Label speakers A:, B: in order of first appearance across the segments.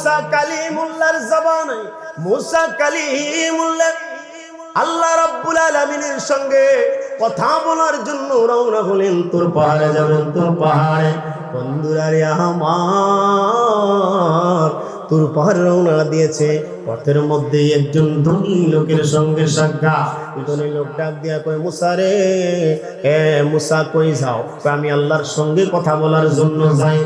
A: মুসা কালিমুল্লাহর জবানে মুসা কালিমুল্লাহ আল্লাহ রাব্বুল আলামিনের সঙ্গে কথা বলার জন্য রওনা হলেন। তোর পাহাড়ে যাবেন, তোর পাহাড়ে। বন্ধুরা রে আমার, তোর পাহাড়ে রওনা দিয়েছে। পথের মধ্যে একজন ধনী লোকের সঙ্গে সাক্ষাৎ। ধনী লোক ডাক দিয়া কয়, মুসা রে, মুসা কই যাও? আমি আল্লাহর সঙ্গে কথা বলার জন্য যাই।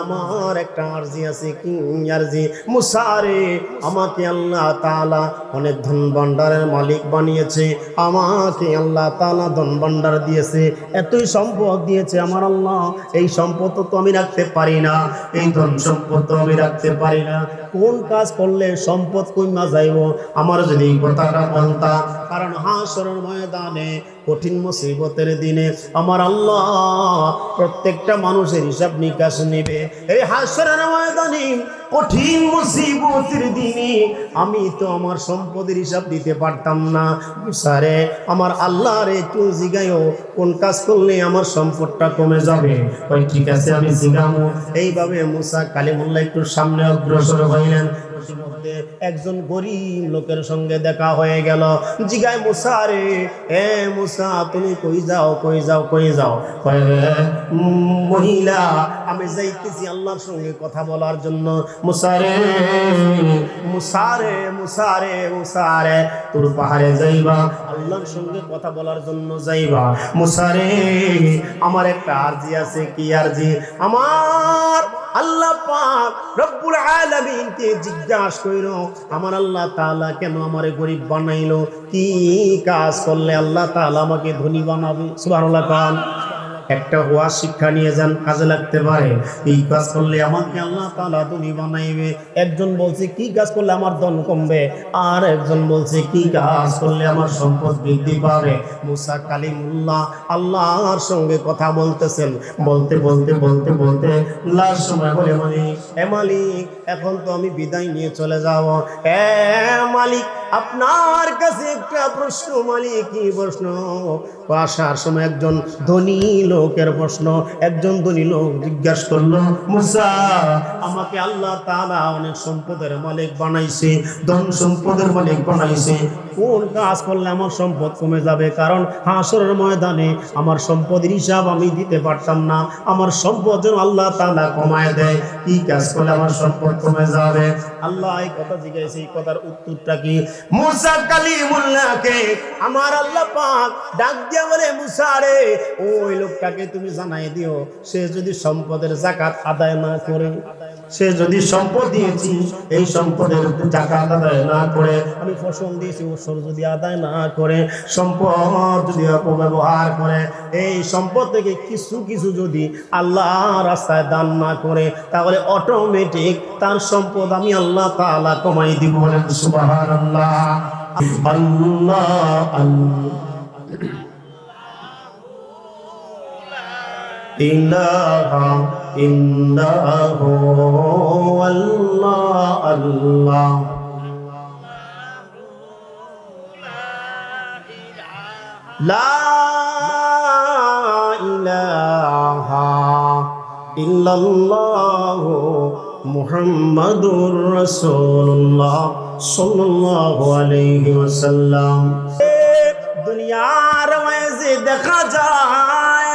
A: আমার একটা আরজি আছে। কি আরজি? মুসা রে, আমাকে আল্লাহ তাআলা অনেক ধন ভান্ডারের মালিক বানিয়েছে। আমাকে আল্লাহ তাআলা ধন ভান্ডার দিয়েছে, এতই সম্পদ দিয়েছে আমার আল্লাহ। এই সম্পদ তো আমি রাখতে পারি না, এই ধন সম্পদ তো আমি রাখতে পারি না। কোন কাজ করলে সম্পদ কইমা যাইব? আমার যদি এই কথাটা বলতা। কারণ হাসরের ময়দানে, কঠিন মুসিবতের দিনে আমার আল্লাহ প্রত্যেকটা মানুষের হিসাব নিকাশ নেবে। এই হাসরের ময়দানে, কঠিন মুসিবতের দিনে আমি তো আমার সম্পদের হিসাব দিতে পারতাম না। স্যারে, আমার আল্লাহর একটু জিগাইও, কোন কাজ করলে আমার সম্পদটা কমে যাবে? ওই ঠিক আছে, আমি জিগামো। এইভাবে মুসা কালিমুল্লাহ একটু সামনে অগ্রসর হইলেন। একজন গরিব লোকের সঙ্গে দেখা হয়ে গেল। জিগায়, মুসা রে, মুসা তুমি কই যাও, কই যাও, কই যাও? মহিলা, আমি যাইতেছি আল্লাহর সঙ্গে কথা বলার জন্য। মুসা রে, মুসা রে, মুসা রে, মুসা রে, তোর পাহাড়ে যাইবা, আল্লাহর সঙ্গে কথা বলার জন্য যাইবা। মুসা রে, আমার একটা আরজি আছে। কি আরজি? আমার আল্লাহ পাক রব্বুল আলামিনকে জিজ্ঞাসা কইরো, আমার আল্লাহ তাআলা কেন আমারে গরিব বানাইলো? কি কাজ করলে আল্লাহ তাআলা আমাকে ধনী বানাবে? সুবহানাল্লাহ। একটা ওয়াজ শিক্ষা নিয়ে যান, কাজে লাগতে পারে। এই কাজ করলে আমাকে আল্লাহ তাআলা ধনী বানাইবে। একজন বলছে কি কাজ করলে আমার ধন কমবে, আর একজন বলছে কি কাজ করলে আমার সম্পদ বৃদ্ধি পাবে। মুসা কালিমুল্লাহ আল্লাহর সঙ্গে কথা বলতেছেন। বলতে বলতে বলতে বলতে লাস্ট সময় বলে, মালিক, মালিক, এখন তো আমি বিদায় নিয়ে চলে যাব। মালিক, আপনার কাছে একটা প্রশ্ন। মালিক, কি প্রশ্ন? আসার সময় একজন ধনী লোকের প্রশ্ন। একজন ধনী লোক জিজ্ঞাসা করলো, মুসা, আমাকে আল্লাহ তাআলা অনেক সম্পদের মালিক বানাইছে, ধন সম্পদের মালিক বানাইছে। কোন কাজ করলে আমার সম্পদ কমে যাবে? কারণ হাসরের ময়দানে আমার সম্পদের হিসাব আমি দিতে পারতাম না। আমার সম্পদ যেন আল্লাহ তাআলা কমায় দেয়। কি কাজ করলে আমার সম্পদ কমে যাবে? আল্লাহ এই কথা জিজ্ঞাসা, এই কথার উত্তরটা কি? মুসা কালিমুল্লাহকে আমার আল্লাহ পাক ডাক দিয়া বলে, মুসা রে, ওই লোকটাকে তুমি জানাই দিও, সে যদি সম্পদের যাকাত আদায় না করে, সে যদি সম্পদ দিয়েছি এই সম্পদের যাকাত আদায় না করে, আমি ফসল দিয়েছি ওসব যদি আদায় না করে, সম্পদ যদি অপব্যবহার করে, এই সম্পদ থেকে কিছু কিছু যদি আল্লাহ রাস্তায় দান না করে, তাহলে অটোমেটিক তার সম্পদ আমি আল্লাহ তাআলা কমাই দিব। বলেন সুবহানাল্লাহ। আল্লাহ ইলাহা ইল্লাহু আল্লাহ আল্লাহ লা ইলাহা ইল্লাল্লাহু মুহাম্মাদুর রাসূলুল্লাহ সাল্লাল্লাহু আলাইহি ওয়াসাল্লাম। দুনিয়ার মাঝে দেখা যায়,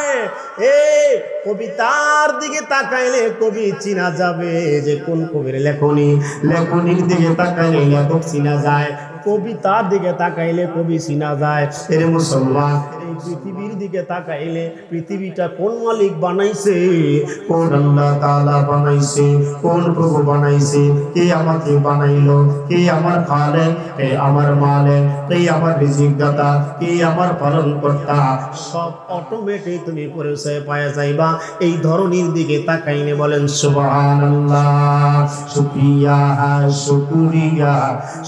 A: কবিতার দিকে তাকাইলে কবি চিনা যাবে যে কোন কবির লেখনী, লেখনীর দিকে তাকাইলে লেখক চিনা যায়, কবিতার দিকে তাকাইলে কবি চিনা যায়। এর মুসলমান, এই পৃথিবীর দিকে তাকাইলে পৃথিবীটা কোন মালিক বানাইছে? কোন আল্লাহ তাআলা বানাইছে? কোন প্রভু বানাইছে? কে আমাকে বানাইলো? কে আমার খালেক? কে আমার মালিক? কে আমার রিজিক দাতা? কে আমার পালন কর্তা? সব অটোমেটিক তুমি পরিচয় পাওয়া যাইবা এই ধরনের দিকে তাকাইলে। বলেন সুবহানাল্লাহ। শুকরিয়া শুকরিয়া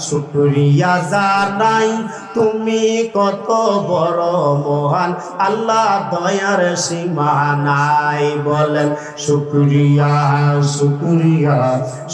A: শুকরিয়া জানাই, তুমি কত বড় মহান, আল্লাহ দয়ার সীমা নাই। বলেন শুকরিয়া শুকরিয়া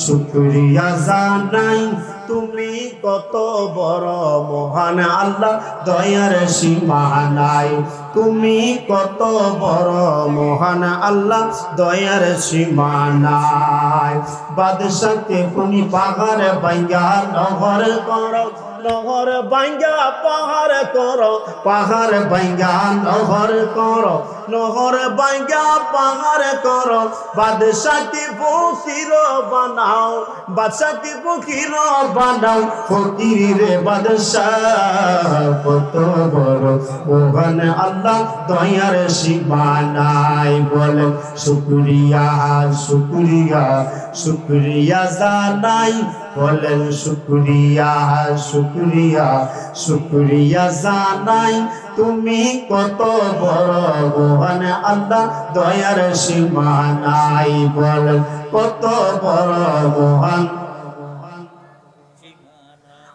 A: শুকরিয়া জানাই, তুমি কত বড় মহান, আল্লাহ দয়ার সীমা নাই। তুমি কত বড় মহান আল্লাহ দয়ার সীমা নাই বাদশাকে তুমি পাহাড় ভাঙ্গা নহর করো নহর ভাঙ্গা পাহাড় করো পাহাড় ভাঙ্গা নহর করো নহর ভাঙ্গা পাহাড় করো বাদশাকে ফকির বানাও বাদশাকে ফকির বানাও ফকির রে বাদশাহ কত বড় মহান আল্লাহ দয়ার সীমা নাই বলেন শুকরিয়া শুকরিয়া শুকরিয়া জানাই বলেন শুকরিয়া শুকরিয়া শুকরিয়া জানাই তুমি কত বড় মহান আল্লাহ দয়ার সীমা নাই বলেন কত বড় মহান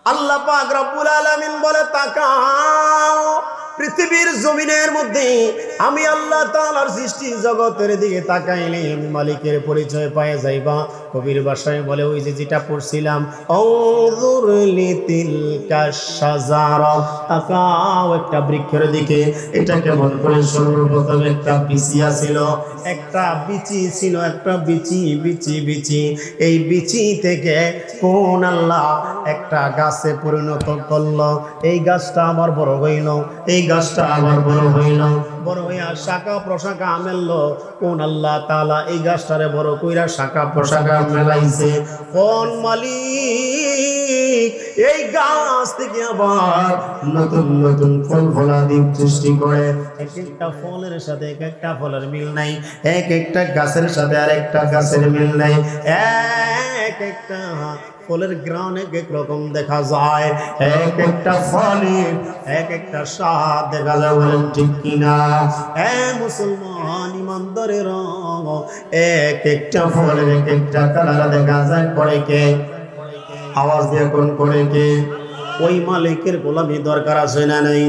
A: আল্লাহ পাক রব্বুল আলামিন বলে তাকাও পৃথিবীর জমিনের মধ্যে আমি আল্লাহ তাআলার সৃষ্টি জগতের দিকে তাকাইলে আমি মালিকের পরিচয় পাওয়া যাইবা কবির ভাষায় বলে ওই যে যেটা পড়ছিলাম আউযুর লিতিলকা শাজারা তাকাও একটা বৃক্ষের দিকে এটা কেমন করে সর্বপ্রথম একটা বিচি ছিল একটা বিচি ছিল একটা বিচি এই বিচি থেকে কোন আল্লাহ একটা গাছে পরিণত করলো এই গাছটা আমার বড় হইল এই গাছটা আবার বড় হইল বড় হইয়া শাখা প্রশাখা মেললো কোন আল্লাহ তাআলা এই গাছটারে বড় কইরা শাখা প্রশাখা মেলাইছে কোন মালিক এই গাছ থেকে আবার নতুন নতুন ফল ফলাদি সৃষ্টি করে এক একটা ফলের সাথে এক একটা ফলের মিল নাই এক একটা গাছের সাথে আরেকটা গাছের মিল নাই এক একটা ফলের গ্রান এক এক রকম দেখা যায় এক একটা ফলের এক একটা স্বাদ দেখা যায় বলেন ঠিক কিনা মুসলমান ইমানদারের এক একটা ফলের এক একটা কালার দেখা যায় করে কে আওয়াজ দিয়ে কোন করে কে ওই মালিকের গোলামি দরকার আছে না নাই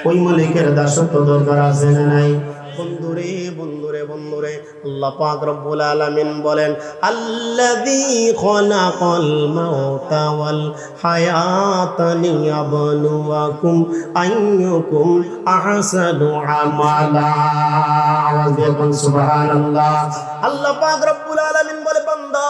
A: ওই মালিকের দাসত্ব দরকার আছে না নাই বন্ধুরে বন্ধুরে বন্ধুরে আল্লাহ পাক রব্বুল আলামিন বলেন আল্লাযী খালাকাল মাউতা ওয়াল হায়াতা লিয়াবলুয়াকুম আইয়ুকুম আহসানু আমালা আওয়াজ দিয়ে বলুন সুবহানাল্লাহ আল্লাহ পাক রব্বুল আলামিন বলে বান্দা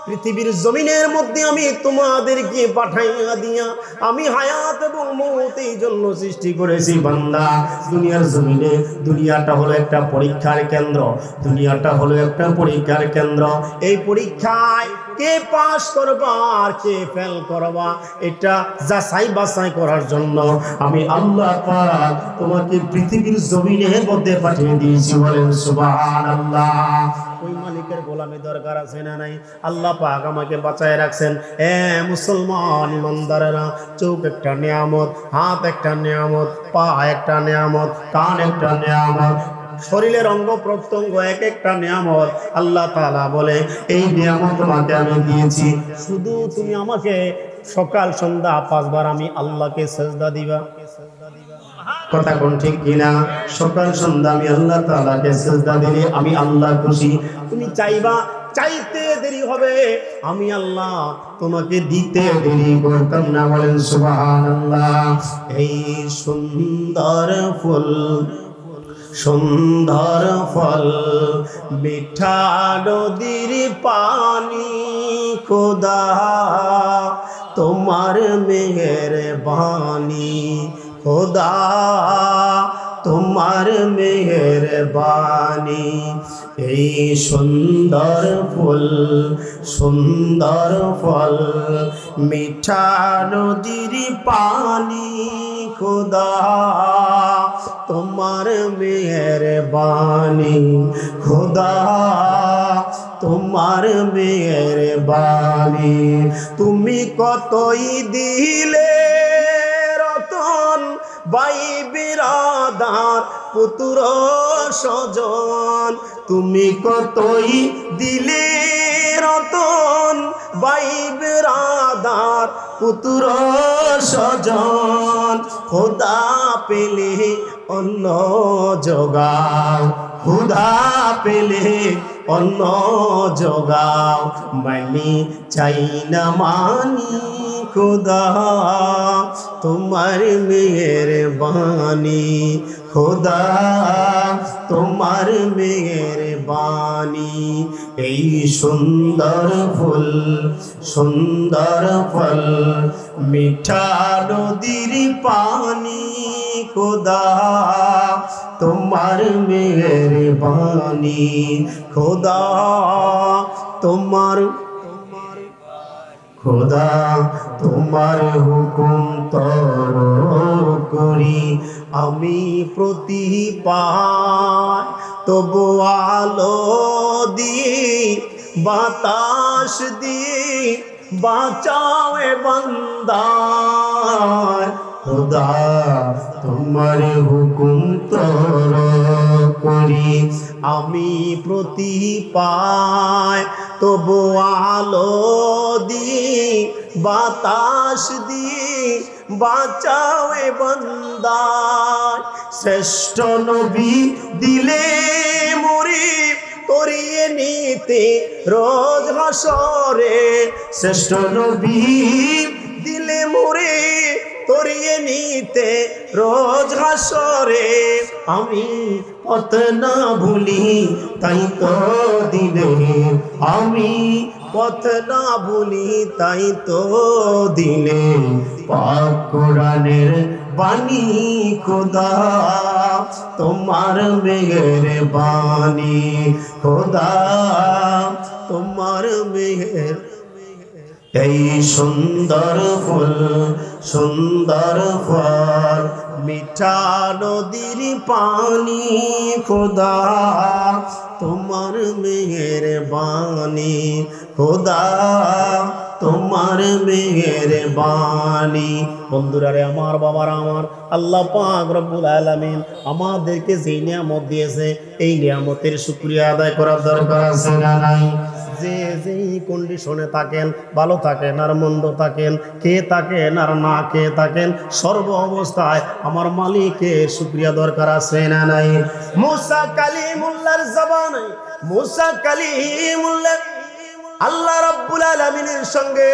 A: পৃথিবীর জমিনের মধ্যে আমি তোমাদেরকে পাঠাইয়া দিয়া আমি হায়াত এবং মওত এই জন্য সৃষ্টি করেছি বান্দা দুনিয়ার জমিনে দুনিয়াটা হলো একটা পরীক্ষার কেন্দ্র দুনিয়াটা হলো একটা পরীক্ষার কেন্দ্র এই পরীক্ষায় কে পাস করবা আর কে ফেল করবা এটা যাচাই বাছাই করার জন্য আমি আল্লাহ পাক তোমাকে পৃথিবীর জমিনের মধ্যে পাঠিয়ে দিয়েছি বলেন সুবহানাল্লাহ ওই মালিকের গোলামি দরকার আছে না নাই আল্লাহ পাক আমাকে বাঁচায় রাখছেন মুসলমান ইমানদারেরা চোখ একটা নিয়ামত হাত একটা নিয়ামত পা একটা নিয়ামত কান একটা নিয়ামত শরীরের অঙ্গ প্রত্যঙ্গ এক একটা নিয়ামত আল্লাহ তাআলা বলে এই নিয়ামত তোমাকে আমি দিয়েছি শুধু তুমি আমাকে সকাল সন্ধ্যা 5 বার আমি আল্লাহকে সিজদা দিবা কথা কোন ঠিক কিনা সকাল সন্ধ্যা আমি আল্লাহ তাআলাকে সিজদা দিলে আমি আল্লাহ খুশি তুমি চাইবা চাইতে দেরি হবে আমি আল্লাহ তোমাকে দিতে দেরি করতাম না বলেন সুবহানাল্লাহ এই সুন্দর ফুল সুন্দর ফল মিঠা নদীর পানি খোদা তোমার মেহেরবানি খোদা তোমার মেহেরবানি এই সুন্দর ফল মিঠা নদীর পানি খোদা তোমার মেহেরবানি খোদা তোমার মেহেরবানি তুমি কতই দিলে রতন ভাই বিরাদার পুত্র স্বজন তুমি কতই দিলে রতন ভাই বিরাদার পুত্র স্বজন খোদা পেলে অন্ন জোগাও খোদা পেলে অন্ন জোগাও মানি চাই না মানি খোদা তোমার মেহেরবানি, খোদা তোমার মেহেরবানি। এই সুন্দর ফুল সুন্দর ফল মিঠা নদীর পানি, খোদা তোমার মেহেরবানি, খোদা তোমার, খোদা তোমার হুকুম তর করি আমি প্রতি পাই, তবু আলো দিয়ে বাতাস দিয়ে বাঁচাও এ বান্দার, খোদা তোমার হুকুম তর করি আমি প্রতি পাই, তবু আলো দিয়ে বাতাস দিয়ে বাঁচাও এ বান্দার। শ্রেষ্ঠ নবী দিলে মুরি করিয়ে নিতে রোজ হাসরে, শ্রেষ্ঠ নবী দিলে মুরি করিয়ে নিতে রোজ হাসরে। আমি পথ না ভুলি তাই তো দিলে, আমি পথ না ভুলি তাই তো দিলে পাক কোরআনের বাণী, খোদা তোমার মেহেরবানি, খোদা তোমার মেহের। এই সুন্দর ফুল সুন্দর ফল মিঠা নদীর পানি, খোদা তোমার মেহেরবানি, খোদা তোমার মেহেরবানি। বন্ধুরা রে আমার, বাবারা আমার, আল্লাহ পাক রব্বুল আলামিন আমাদেরকে যে নিয়ামত দিয়েছে এই নিয়ামতের শুকরিয়া আদায় করার দরকার আছে না নাই? যে যেই কন্ডিশনে থাকেন, ভালো থাকেন আর মন্দ থাকেন, কে থাকেন আর না কে থাকেন, সর্ব অবস্থায় আমার মালিকের শুকরিয়া দরকার আছে না নাই? মুসা কালিমুল্লাহর জবানে, মুসা কালিমুল্লাহ আল্লাহ রাব্বুল আলামিনের সঙ্গে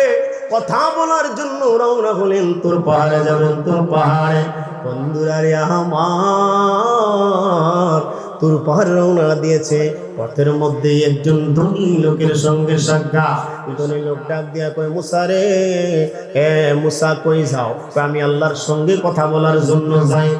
A: কথা বলার জন্য রওনা হলেন। তোর পাহাড়ে যাবেন, তোর পাহাড়ে। বন্ধুরা রে আমার, তোর পাহাড়ে রওনা দিয়েছে। পথের মধ্যে একজন ধনী লোকের সঙ্গে সাক্ষাৎ। ধনী লোক ডাক দিয়া কয়, মুসা রে, মুসা কই যাও? আমি আল্লাহর সঙ্গে কথা বলার জন্য যাই।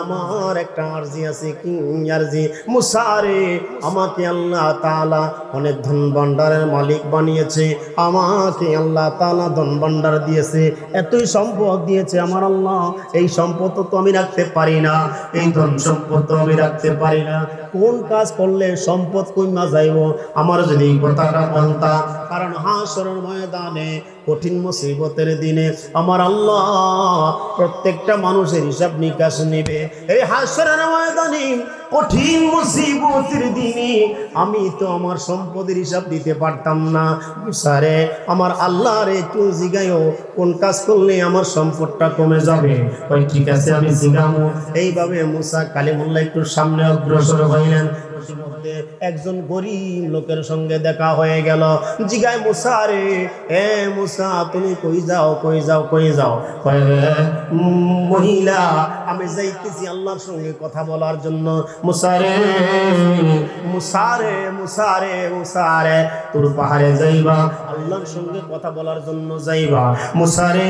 A: আমার একটা আরজি আছে। কি আরজি? মুসা রে, আমাকে আল্লাহ তাআলা অনেক ধন ভান্ডারের মালিক বানিয়েছে, আমাকে আল্লাহ তাআলা ধন ভান্ডার দিয়েছে, এতই সম্পদ দিয়েছে আমার আল্লাহ। এই সম্পদ তো আমি রাখতে পারি না, এই ধন সম্পদ তো আমি রাখতে পারি না। কোন কাজ করলে সম্পদ কইমা যাইব? আমার যদি এই কথাটা বলতা। কারণ হাসরের ময়দানে কঠিন মুসিবতের দিনে আমার আল্লাহ প্রত্যেকটা মানুষের হিসাব নিকাশ নেবে। এই হাসরের ময়দানে কঠিন মুসিবতের দিনে আমি তো আমার সম্পদের হিসাব দিতে পারতাম না। স্যারে, আমার আল্লাহরে একটু জিগাইও কোন কাজ করলে আমার সম্পদটা কমে যাবে। ওই ঠিক আছে, আমি জিগামো। এইভাবে মুসা কালিমুল্লাহ একটু সামনে অগ্রসর হইলেন। মধ্যে একজন গরিব লোকের সঙ্গে দেখা হয়ে গেল। জিগায়, মুসা রে, এ মুসা তুমি কই যাও, কই যাও, কই যাও? মহিলা, আমি যাইতেছি আল্লাহর সঙ্গে কথা বলার জন্য। মুসা রে, মুসা রে, মুসা রে, মুসা রে, তোর পাহাড়ে যাইবা, আল্লাহর সঙ্গে কথা বলার জন্য যাইবা। মুসা রে,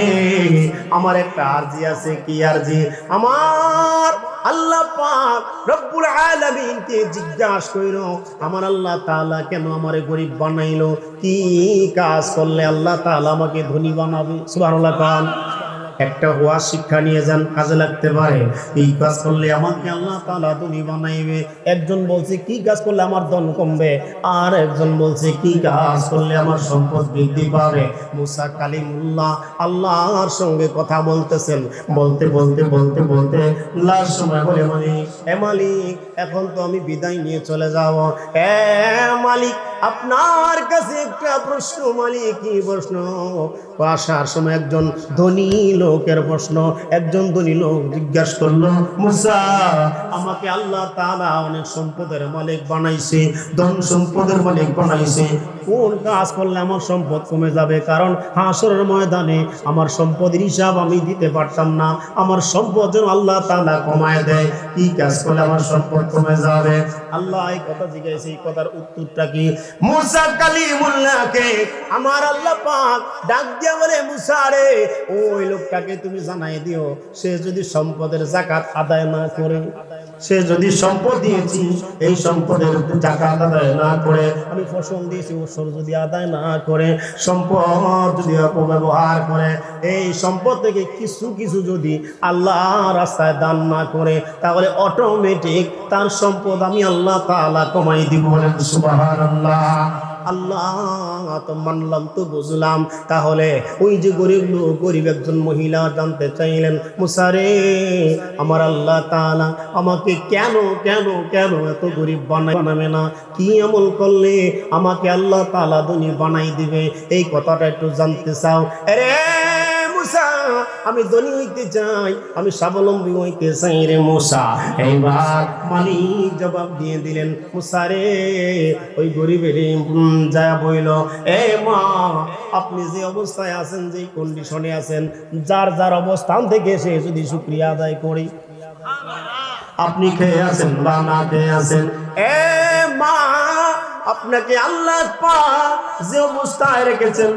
A: আমার একটা আরজি আছে। কি আরজি? আমার আল্লাহ পাক রব্বুল আলামিনকে জিজ্ঞাসা কইরো, আমার আল্লাহ তাআলা কেন আমারে গরিব বানাইলো? কি কাজ করলে আল্লাহ তাআলা আমাকে ধনী বানাবে? সুবহানাল্লাহ। কান একটা ওয়া শিক্ষা নিয়ে যান, কাজে লাগতে পারে। এই কাজ করলে আমাকে আল্লাহ তাআলা ধনী বানাইবে। একজন বলছে কি কাজ করলে আমার ধন কমবে, আর একজন বলছে কি কাজ করলে আমার সম্পদ বৃদ্ধি পাবে। মুসা কালিমুল্লাহ আল্লাহর সঙ্গে কথা বলতেছেন। বলতে বলতে বলতে বলতে লাস্ট সময় বলে, মালিক, এ মালিক, এখন তো আমি বিদায় নিয়ে চলে যাব। এ মালিক, আপনার কাছে একটা প্রশ্ন। মালিক, কি প্রশ্ন? আসার সময় একজন ধনী লোকের প্রশ্ন। একজন ধনী লোক জিজ্ঞাসা করলো, মুসা, আমাকে আল্লাহ তাআলা অনেক সম্পদের মালিক বানাইছে, ধন সম্পদের মালিক বানাইছে, কোন কাজ করলে আমার সম্পদ কমে যাবে, কারণ হাসরের ময়দানে আমার সম্পদের হিসাব আমি দিতে পারতাম না। আমার সম্পদ যেন আল্লাহ তাআলা কমায় দেয়। কি কাজ করলে আমার সম্পদ কমে যাবে? আল্লাহ এই কথা জিজ্ঞাসা, এই কথার উত্তরটা কি? মুসা কালিমুল্লাহকে আমার আল্লাহ পাক ডাক দিয়া বলে, মুসা রে, ওই লোকটাকে তুমি জানাই দিও, সে যদি সম্পদের যাকাত আদায় না করে, সে যদি সম্পদ দিয়েছি এই সম্পদের যাকাত আদায় না করে, আমি ফসল দিয়েছি ওসর যদি আদায় না করে, সম্পদ যদি অপব্যবহার করে, এই সম্পদ থেকে কিছু কিছু যদি আল্লাহ রাস্তায় দান না করে, তাহলে অটোমেটিক তার সম্পদ আমি আল্লাহ তাআলা কমাই দিব। বলেন সুবহানাল্লাহ। আল্লাহ তো মানলাম, তো বুঝলাম। তাহলে ওই যে গরিব লোক, গরিব একজন মহিলা জানতে চাইলেন, মুসা রে, আমার আল্লাহ তাআলা আমাকে কেন কেন কেন এত গরিব বানাবে না? কি আমল করলে আমাকে আল্লাহ তাআলা ধনী বানাই দিবে? এই কথাটা একটু জানতে চাও? আরে মুসা, আমি ধনী হইতে চাই, আমি স্বাবলম্বী হইতে চাই রে মুসা। এইবার মালিক জবাব দিয়ে দিলেন, মুসা রে, ওই গরিবের যায় বইল, এ মা, আপনি যে অবস্থায় আছেন, যে কন্ডিশনে আছেন, যার যার অবস্থান থেকে সে যদি শুকরিয়া আদায় করি, আপনি খেয়ে আছেন বা না খেয়ে আছেন, এ মা, আপনাকে আল্লাহ পাক যে অবস্থায় রেখেছেন,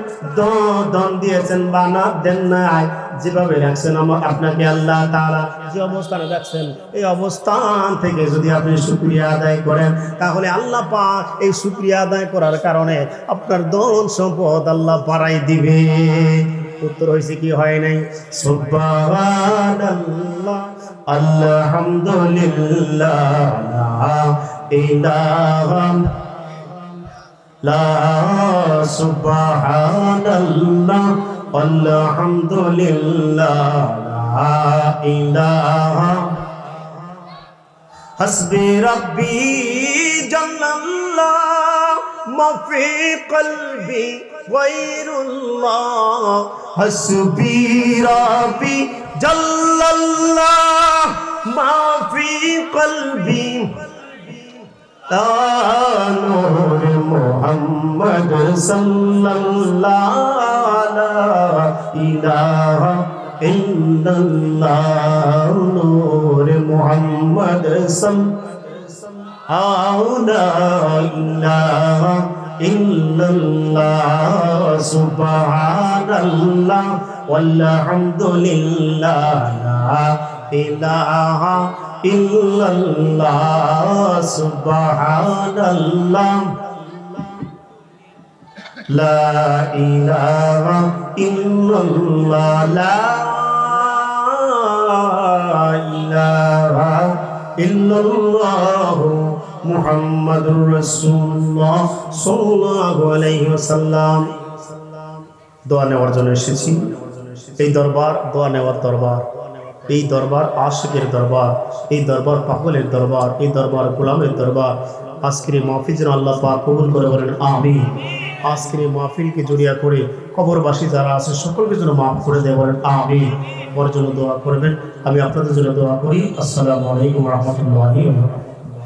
A: দন দিয়েছেন বা না দেন নাই, যেভাবে রাখছেন আপনাকে আল্লাহ তাআলা যে অবস্থানে রাখছেন, এই অবস্থান থেকে যদি আপনি শুকরিয়া আদায় করেন, তাহলে আল্লাহ পাক এই শুকরিয়া আদায় করার কারণে আপনার ধন সম্পদ আল্লাহ বাড়াই দিবে। উত্তর হয়েছে কি হয় নাই? সুবহানাল্লাহ, আলহামদুলিল্লাহ, লা ইলাহা লা, সুবহানাল্লাহ, আলহামদুলিল্লাহ, লা ইলাহা, হাসবি রাব্বি জাল্লাল্লাহ, মাফি কলবি গায়রুল্লাহ, হাসবি রাব্বি জাল্লাল্লাহ, মাফি কলবি, নূর মুহাম্মদ সাল্লাল্লাহু লা ইলাহা ইল্লাল্লাহ, নূর মুহাম্মদ সাল্লাল্লাহু লা ইলাহা ইল্লাল্লাহ, সুবহানাল্লাহ, ওয়ালহামদুলিল্লাহ, লা ইলাহা ইল্লাল্লাহ, সুবহানাল্লাহ, লা ইলাহা ইল্লাল্লাহ, লা ইলাহা ইল্লাল্লাহ, মুহাম্মাদুর রাসূলুল্লাহ সাল্লাল্লাহু আলাইহি ওয়াসাল্লাম। দোয়া নেওয়ার জন্য এসেছি। এই দরবার দোয়া নেওয়ার দরবার, এই দরবার আশিকের দরবার, এই দরবার পাগলের দরবার, এই দরবার গোলামের দরবার। আজকের এই মাহফিল যেন আল্লাহ পাক কবুল করে, বলেন আমিন। আজকের এই মাহফিলকে জড়িয়া করে কবরবাসী যারা আছে সকলকে যেন মাফ করে দেয়, বলেন আমিন। ওর জন্য দোয়া করবেন, আমি আপনাদের জন্য দোয়া করি। আসসালামু আলাইকুম ওয়া রাহমাতুল্লাহি ওয়া বারাকাতুহু।